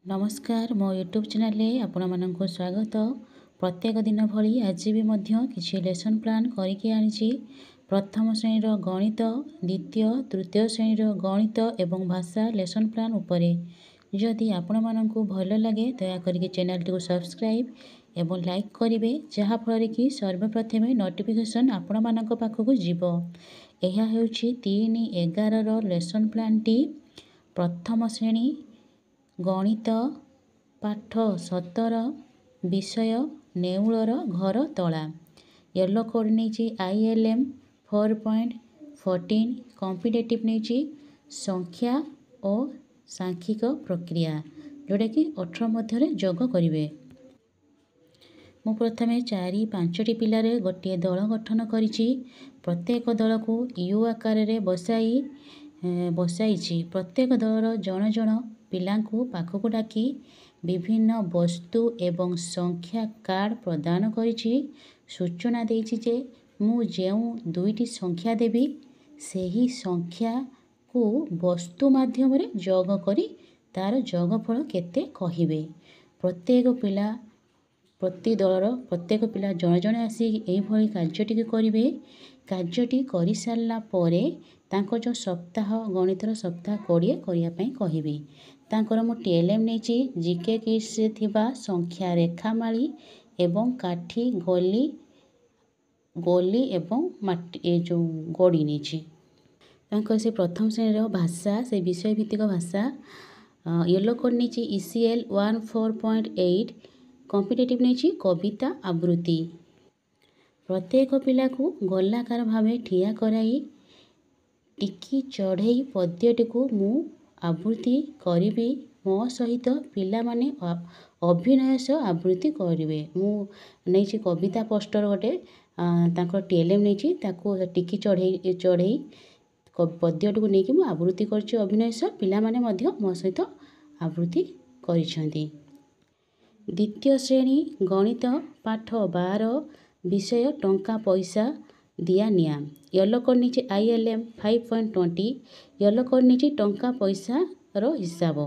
नमस्कार मो YouTube channel आपण मानक स्वागत। प्रत्येक दिन भली आज भी मध्य किसी लेसन प्लान करके आनी। प्रथम श्रेणीर गणित, द्वितीय तृतीय श्रेणीर गणित एवं भाषा लेसन प्लान उपरे जदि आपण मानक भल लगे दया करके चैनल टी सब्सक्राइब एवं लाइक करेंगे, जहाँफल कि सर्वप्रथम नोटिफिकेशन आपण मानक पाखक जीव। यह हूँ 3-11 लेसन प्लान टी प्रथम श्रेणी गणित पाठ 17 विषय नेउलर घर तला। येलो कोड नहीं ILM 4.14 कॉम्पिटेटिव नहीं संख्या और सांख्यिक प्रक्रिया जोटा कि 18 मध्य जोग करेंगे। मु प्रथमे 4-5टी पिलारे गोटे दल गठन करिछि। प्रत्येक दल को यू आकार रे बसाई प्रत्येक दलर जण जण पिलांकु पाखकु डाकी विभिन्न वस्तु एवं संख्या कार्ड प्रदान करिछि। सूचना देछि जे मु जेउ दुईटी संख्या देबी सेही संख्या को वस्तु माध्यम रे जोग करी तार जोगफल केते कहिबे। प्रत्येक पिला प्रति दलर प्रत्येक पिला जण जण आसी एही भली कार्यटी करिवे। कार्यटी करि सारला परे तांको जो सप्ताह गणितर सप्ताह 20 करिया पई कहिबे। तांकर मु TLM नेछि जीके किस रे थिबा संख्या रेखामाली एवं काठी गोली एवं माटी ए जो गोड़ी नेछि। तांकर से प्रथम श्रेणी भाषा से विषय भित्तिक भाषा येलो कोड नेछि ECL 14.8 कॉम्पिटेटिव नेछि कविता आवृत्ति। प्रत्येक पिला को गोलाकार भावे ठिया कराई टिकी चढ़ई पद्यटी को मु आवृत्ति करिबी। मो सहित पिला माने अभिनय सह आवृत्ति करिवे। मु नेछि कविता पोस्टर गोटे तांकर TLM नेछि ताको टिकी चढ़ई पद्यटी को नेकी मु आवृत्ति करछि अभिनय सह। पिला माने मध्य मो सहित आवृत्ति करिसेंती। द्वितीय श्रेणी गणित पाठ 12 विषय टंका पैसा दिया निया। येलो कोड नीचे ILM 5.20 येलो कोड नीचे टंका पैसा रो हिसाब।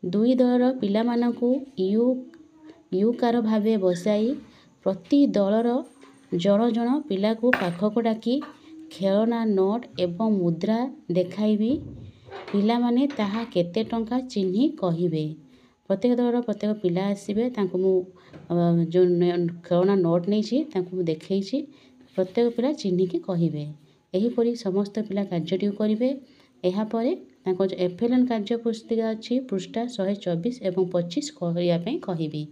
दुई दलर पिला मानकु यू कार भावे बसाई प्रति दलर जण जण पिला को पाखक डाकी खेलना नोट एवं मुद्रा देखाइबी। पिला माने ताहा केते टंका चिन्ही कहिबे। प्रत्येक दलर प्रत्येक पिला आसीबे तांको मु जो खेलना नोट नहीं तांको मु देखैछि। प्रत्येक पिला चिन्ही के कहिबे। एही परी समस्त पिला कार्यटी करिवे। एहा परे तांको जो FLN कार्य पुस्तिका अछि पृष्ठा 124 एवं 25 करिया पई कहिबी।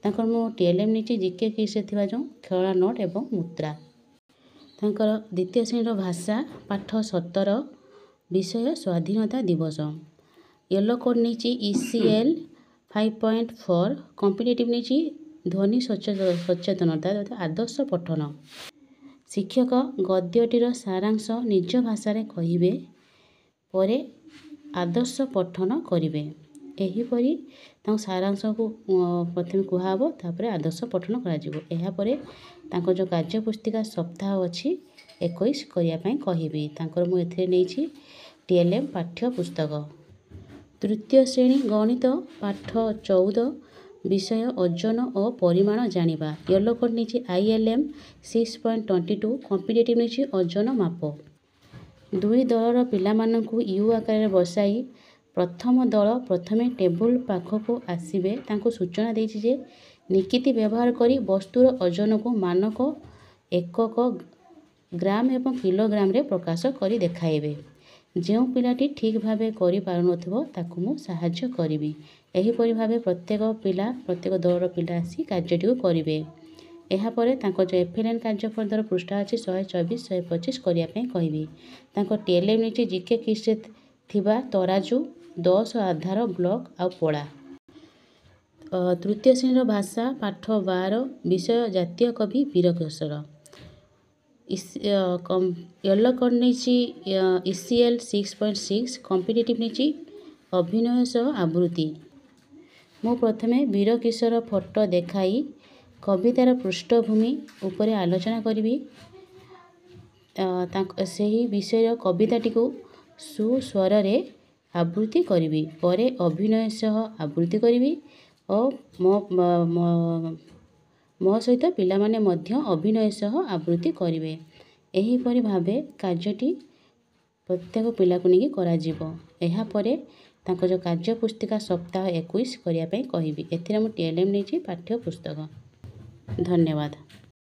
तांकर मु TLM नीचे जीके किसे थिबा जो खेलना नोट एवं मुद्रा। तांकर द्वितीय श्रेणी भाषा पाठ 17 विषय स्वाधीनता दिवस। येलो कोड नीचे ECL 5.4 कॉम्पिटेटिव नीचे ध्वनि सचेतनता आदर्श पठन। शिक्षक गद्यटीर सारांश निज भाषा रे कहिबे परे आदर्श पठन करिवे। एही परी तांको सारांश को प्रथम कुहाबो तापरे आदर्श पठन करा जिवो। एहा परे तांको जो कार्य पुस्तिका सप्ताह अछि 21 करिया पई कहिबे। तांकर मु एथे नेछि TLM पाठ्य पुस्तक। तृतीय श्रेणी गणित पाठ 14 विषय ओजन और परिमाण जानिबा। येलो कोड नीचे ILM 6.22 कॉम्पिटेटिव नीचे ओजन माप। दुई दलर पिला मानकु यू आकार बसाई प्रथम दल प्रथमे टेबुल पाखक आसीबे। तांको सूचना देछि जे निकिति व्यवहार करी वस्तुर ओजन को मानक एकक ग्राम एवं किलोग्राम रे प्रकाश करी देखाइबे। जो पिलाटी ठीक भावे करि पारुनथिबो ताकु मु सहाय्य करिवि। एही परि भावे प्रत्येक पिला प्रत्येक दलर पिला आसी कार्यटी करिवे। एहा परे तांको जो FLN कार्य फर्दर पृष्ठा अछि 124 125 करिया पई कहिबी। तांको TLM नीचे जीके किसे थिबा तराजू 10 आधार ब्लॉक आ पोड़ा। तृतीय श्रेणी भाषा पाठ 12 विषय जातीय कवि वीरकेशर। येलो कोड नीचे ECL 6.6 कॉम्पिटेटिव नीचे अभिनय सह आवृत्ति। मु प्रथमे वीरकिशोर फोटो देखाई कवितार पृष्ठभूमि उपरे आलोचना करिवि। ସେହି ବିଷୟ କବିତାଟିକୁ ସୁସ୍ୱରରେ ଆବୃତ୍ତି କରିବି। ପରେ ଅଭିନୟ ସହ ଆବୃତ୍ତି କରିବି ଓ ମୋ ସହିତ ପିଲାମାନେ ମଧ୍ୟ ଅଭିନୟ ସହ ଆବୃତ୍ତି କରିବେ। ଏହିପରି ଭାବେ କାର୍ଯ୍ୟଟି ପ୍ରତ୍ୟେକ ପିଲାକୁ ନେଇକି କରାଯିବ। ଏହାପରେ ତାଙ୍କ ଯେଉଁ କାର୍ଯ୍ୟ ପୁସ୍ତିକା ସପ୍ତାହ 21 କରିବା ପାଇଁ କହିବି। ଏଥିରେ ମୁଁ TLM ନେଇଛି ପାଠ୍ୟ ପୁସ୍ତକ। ଧନ୍ୟବାଦ।